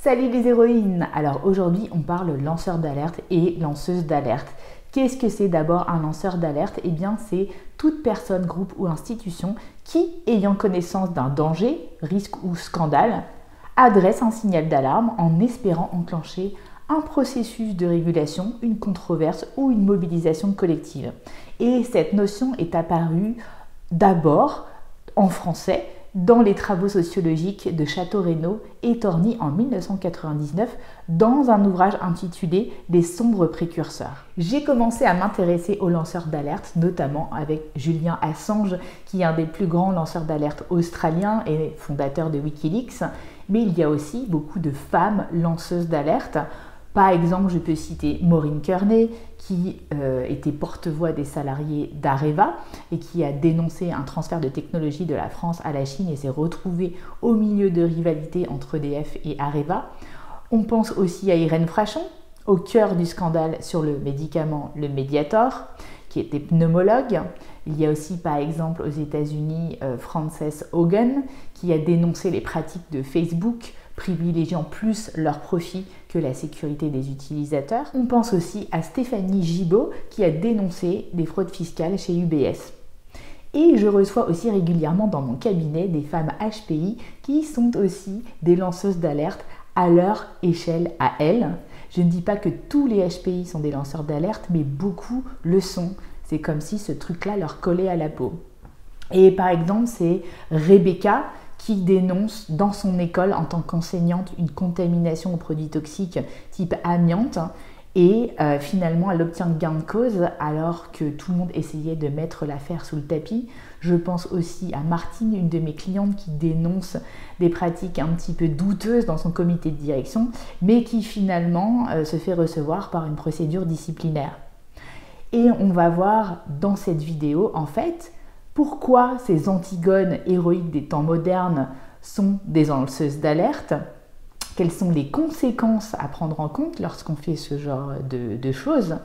Salut les héroïnes! Alors aujourd'hui on parle lanceur d'alerte et lanceuse d'alerte. Qu'est-ce que c'est d'abord un lanceur d'alerte? Eh bien c'est toute personne, groupe ou institution qui, ayant connaissance d'un danger, risque ou scandale, adresse un signal d'alarme en espérant enclencher un processus de régulation, une controverse ou une mobilisation collective. Et cette notion est apparue d'abord en français dans les travaux sociologiques de Château-Renaud et Torny en 1999 dans un ouvrage intitulé « Les sombres précurseurs ». J'ai commencé à m'intéresser aux lanceurs d'alerte, notamment avec Julian Assange, qui est un des plus grands lanceurs d'alerte australiens et fondateur de Wikileaks, mais il y a aussi beaucoup de femmes lanceuses d'alerte. Par exemple, je peux citer Maureen Kearney, qui était porte-voix des salariés d'Areva et qui a dénoncé un transfert de technologie de la France à la Chine et s'est retrouvée au milieu de rivalités entre EDF et Areva. On pense aussi à Irène Frachon, au cœur du scandale sur le médicament le Mediator, qui était pneumologue. Il y a aussi par exemple aux États-Unis Frances Haugen, qui a dénoncé les pratiques de Facebook, privilégiant plus leur profit que la sécurité des utilisateurs. On pense aussi à Stéphanie Gibaud qui a dénoncé des fraudes fiscales chez UBS. Et je reçois aussi régulièrement dans mon cabinet des femmes HPI qui sont aussi des lanceuses d'alerte à leur échelle à elles. Je ne dis pas que tous les HPI sont des lanceurs d'alerte, mais beaucoup le sont. C'est comme si ce truc-là leur collait à la peau. Et par exemple, c'est Rebecca qui dénonce dans son école en tant qu'enseignante une contamination aux produits toxiques type amiante et finalement elle obtient gain de cause alors que tout le monde essayait de mettre l'affaire sous le tapis. Je pense aussi à Martine, une de mes clientes qui dénonce des pratiques un petit peu douteuses dans son comité de direction mais qui finalement se fait recevoir par une procédure disciplinaire. Et on va voir dans cette vidéo en fait pourquoi ces antigones héroïques des temps modernes sont des lanceuses d'alerte, quelles sont les conséquences à prendre en compte lorsqu'on fait ce genre de choses.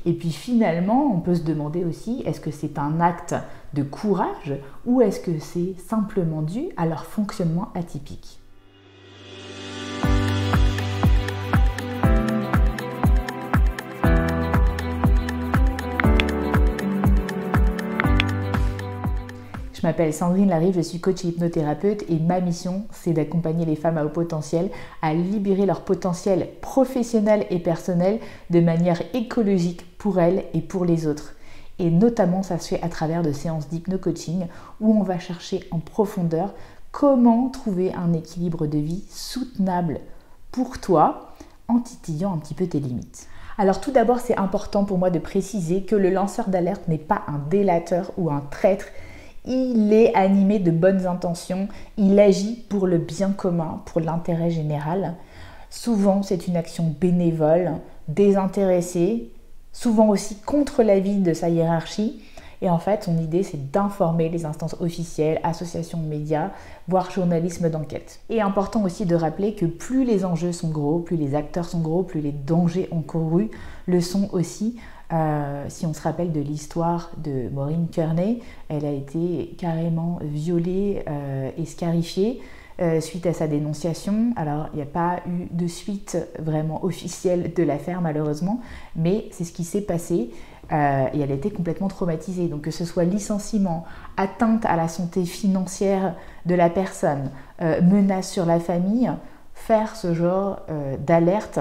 Et puis finalement, on peut se demander aussi, est-ce que c'est un acte de courage ou est-ce que c'est simplement dû à leur fonctionnement atypique? Je m'appelle Sandrine Larive, je suis coach et hypnothérapeute et ma mission, c'est d'accompagner les femmes à haut potentiel à libérer leur potentiel professionnel et personnel de manière écologique pour elles et pour les autres. Et notamment, ça se fait à travers de séances d'hypno-coaching où on va chercher en profondeur comment trouver un équilibre de vie soutenable pour toi en titillant un petit peu tes limites. Alors tout d'abord, c'est important pour moi de préciser que le lanceur d'alerte n'est pas un délateur ou un traître. Il est animé de bonnes intentions, il agit pour le bien commun, pour l'intérêt général. Souvent, c'est une action bénévole, désintéressée, souvent aussi contre l'avis de sa hiérarchie. Et en fait, son idée, c'est d'informer les instances officielles, associations de médias, voire journalisme d'enquête. Et important aussi de rappeler que plus les enjeux sont gros, plus les acteurs sont gros, plus les dangers encourus le sont aussi. Si on se rappelle de l'histoire de Maureen Kearney, elle a été carrément violée et scarifiée suite à sa dénonciation. Alors, il n'y a pas eu de suite vraiment officielle de l'affaire malheureusement, mais c'est ce qui s'est passé et elle a été complètement traumatisée. Donc que ce soit licenciement, atteinte à la santé financière de la personne, menace sur la famille, faire ce genre d'alerte,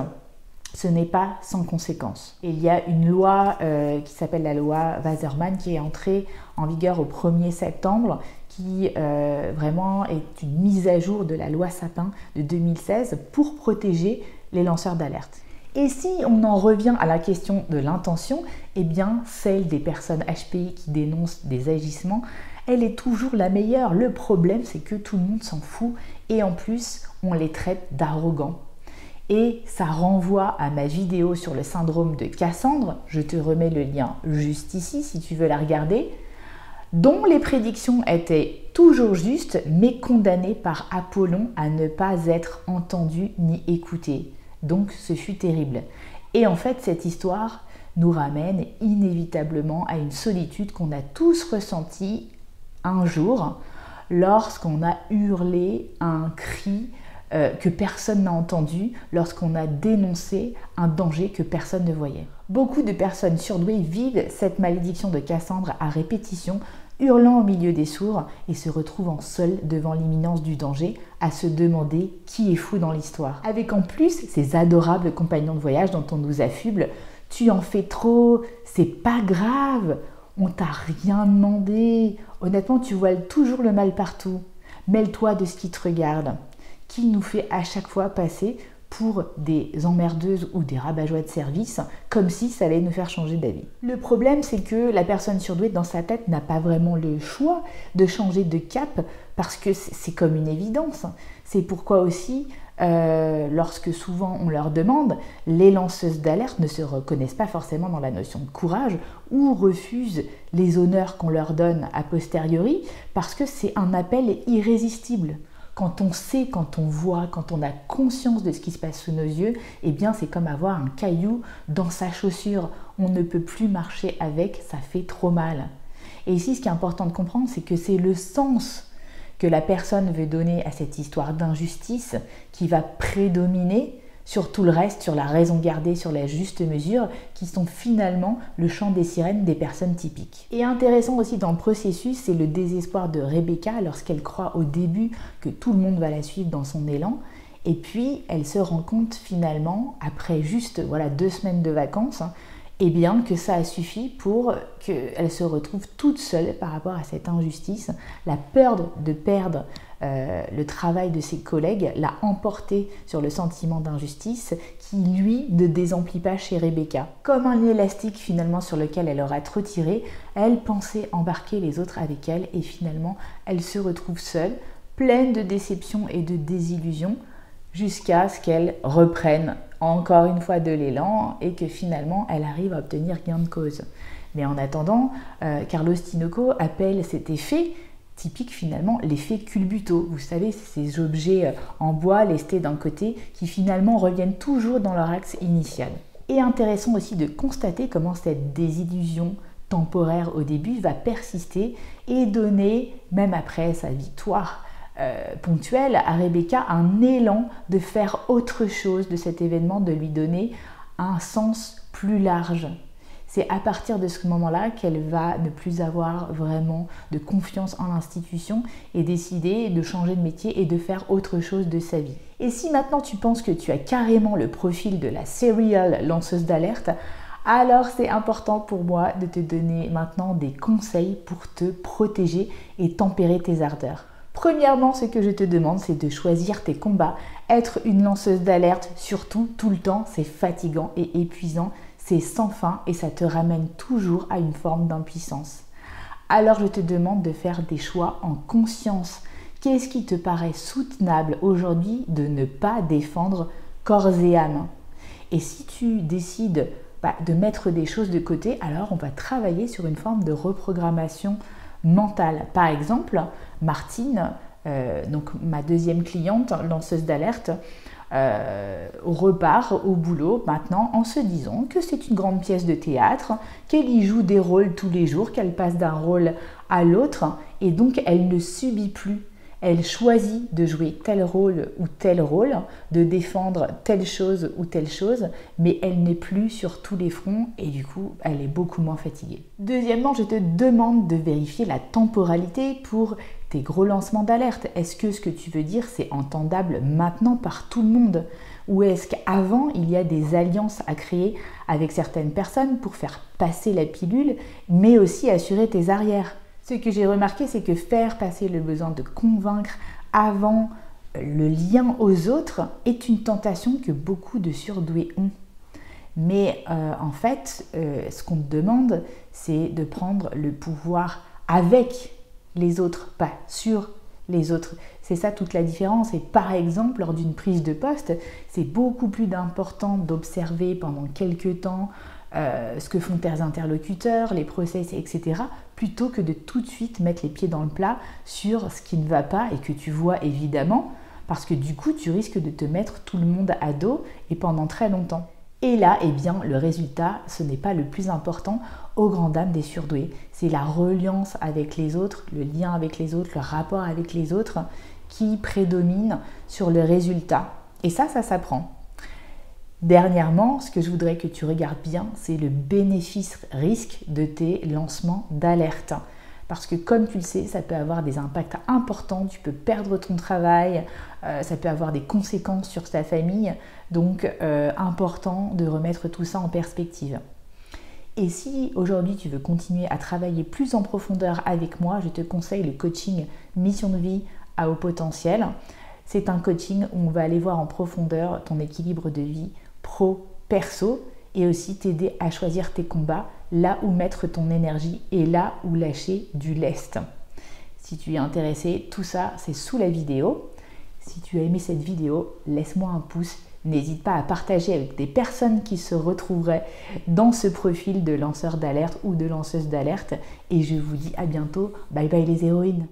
ce n'est pas sans conséquence. Et il y a une loi qui s'appelle la loi Wasserman qui est entrée en vigueur au 1er septembre qui vraiment est une mise à jour de la loi Sapin de 2016 pour protéger les lanceurs d'alerte. Et si on en revient à la question de l'intention, eh bien celle des personnes HPI qui dénoncent des agissements, elle est toujours la meilleure. Le problème, c'est que tout le monde s'en fout et en plus, on les traite d'arrogants. Et ça renvoie à ma vidéo sur le syndrome de Cassandre, je te remets le lien juste ici si tu veux la regarder, dont les prédictions étaient toujours justes mais condamnées par Apollon à ne pas être entendues ni écoutées. Donc ce fut terrible. Et en fait cette histoire nous ramène inévitablement à une solitude qu'on a tous ressentie un jour lorsqu'on a hurlé un cri que personne n'a entendu lorsqu'on a dénoncé un danger que personne ne voyait. Beaucoup de personnes surdouées vivent cette malédiction de Cassandre à répétition, hurlant au milieu des sourds et se retrouvant seuls devant l'imminence du danger, à se demander qui est fou dans l'histoire. Avec en plus ces adorables compagnons de voyage dont on nous affuble, tu en fais trop, c'est pas grave, on t'a rien demandé, honnêtement tu voiles toujours le mal partout, mêle-toi de ce qui te regarde, qui nous fait à chaque fois passer pour des emmerdeuses ou des rabat-joie de service, comme si ça allait nous faire changer d'avis. Le problème, c'est que la personne surdouée, dans sa tête, n'a pas vraiment le choix de changer de cap, parce que c'est comme une évidence. C'est pourquoi aussi, lorsque souvent on leur demande, les lanceuses d'alerte ne se reconnaissent pas forcément dans la notion de courage, ou refusent les honneurs qu'on leur donne a posteriori, parce que c'est un appel irrésistible. Quand on sait, quand on voit, quand on a conscience de ce qui se passe sous nos yeux, eh bien c'est comme avoir un caillou dans sa chaussure. On ne peut plus marcher avec, ça fait trop mal. Et ici, ce qui est important de comprendre, c'est que c'est le sens que la personne veut donner à cette histoire d'injustice qui va prédominer sur tout le reste, sur la raison gardée, sur la juste mesure, qui sont finalement le chant des sirènes des personnes typiques. Et intéressant aussi dans le processus, c'est le désespoir de Rebecca lorsqu'elle croit au début que tout le monde va la suivre dans son élan, et puis elle se rend compte finalement, après juste 2 semaines de vacances, eh bien que ça a suffi pour qu'elle se retrouve toute seule par rapport à cette injustice. La peur de perdre le travail de ses collègues l'a emporté sur le sentiment d'injustice qui, lui, ne désemplit pas chez Rebecca. Comme un élastique finalement sur lequel elle aura trop tiré, elle pensait embarquer les autres avec elle et finalement elle se retrouve seule, pleine de déception et de désillusion, jusqu'à ce qu'elle reprenne encore une fois de l'élan et que finalement elle arrive à obtenir gain de cause. Mais en attendant, Carlos Tinoco appelle cet effet typique finalement l'effet culbuto. Vous savez, c'est ces objets en bois lestés d'un côté qui finalement reviennent toujours dans leur axe initial. Et intéressant aussi de constater comment cette désillusion temporaire au début va persister et donner, même après sa victoire ponctuelle, à Rebecca un élan de faire autre chose de cet événement, de lui donner un sens plus large. C'est à partir de ce moment-là qu'elle va ne plus avoir vraiment de confiance en l'institution et décider de changer de métier et de faire autre chose de sa vie. Et si maintenant tu penses que tu as carrément le profil de la serial lanceuse d'alerte, alors c'est important pour moi de te donner maintenant des conseils pour te protéger et tempérer tes ardeurs. Premièrement, ce que je te demande, c'est de choisir tes combats. Être une lanceuse d'alerte, surtout tout le temps, c'est fatigant et épuisant, c'est sans fin et ça te ramène toujours à une forme d'impuissance. Alors je te demande de faire des choix en conscience. Qu'est-ce qui te paraît soutenable aujourd'hui de ne pas défendre corps et âme? Et si tu décides de mettre des choses de côté, alors on va travailler sur une forme de reprogrammation mentale. Par exemple, Martine, donc ma deuxième cliente, lanceuse d'alerte, repart au boulot maintenant en se disant que c'est une grande pièce de théâtre, qu'elle y joue des rôles tous les jours, qu'elle passe d'un rôle à l'autre et donc elle ne subit plus. Elle choisit de jouer tel rôle ou tel rôle, de défendre telle chose ou telle chose, mais elle n'est plus sur tous les fronts et du coup, elle est beaucoup moins fatiguée. Deuxièmement, je te demande de vérifier la temporalité pour tes gros lancements d'alerte. Est-ce que ce que tu veux dire, c'est entendable maintenant par tout le monde? Ou est-ce qu'avant, il y a des alliances à créer avec certaines personnes pour faire passer la pilule, mais aussi assurer tes arrières? Ce que j'ai remarqué, c'est que faire passer le besoin de convaincre avant le lien aux autres est une tentation que beaucoup de surdoués ont. Mais en fait, ce qu'on te demande, c'est de prendre le pouvoir avec les autres, pas sur les autres. C'est ça toute la différence. Et par exemple, lors d'une prise de poste, c'est beaucoup plus important d'observer pendant quelques temps ce que font tes interlocuteurs, les process, etc., plutôt que de tout de suite mettre les pieds dans le plat sur ce qui ne va pas et que tu vois évidemment, parce que du coup, tu risques de te mettre tout le monde à dos et pendant très longtemps. Et là, eh bien, le résultat, ce n'est pas le plus important aux grandes dames des surdoués. C'est la reliance avec les autres, le lien avec les autres, le rapport avec les autres qui prédomine sur le résultat. Et ça s'apprend. Dernièrement, ce que je voudrais que tu regardes bien, c'est le bénéfice-risque de tes lancements d'alerte. Parce que comme tu le sais, ça peut avoir des impacts importants, tu peux perdre ton travail, ça peut avoir des conséquences sur ta famille, donc important de remettre tout ça en perspective. Et si aujourd'hui tu veux continuer à travailler plus en profondeur avec moi, je te conseille le coaching Mission de vie à haut potentiel. C'est un coaching où on va aller voir en profondeur ton équilibre de vie pro-perso et aussi t'aider à choisir tes combats, là où mettre ton énergie et là où lâcher du lest. Si tu es intéressé, tout ça c'est sous la vidéo. Si tu as aimé cette vidéo, laisse-moi un pouce. N'hésite pas à partager avec des personnes qui se retrouveraient dans ce profil de lanceur d'alerte ou de lanceuse d'alerte. Et je vous dis à bientôt. Bye bye les héroïnes.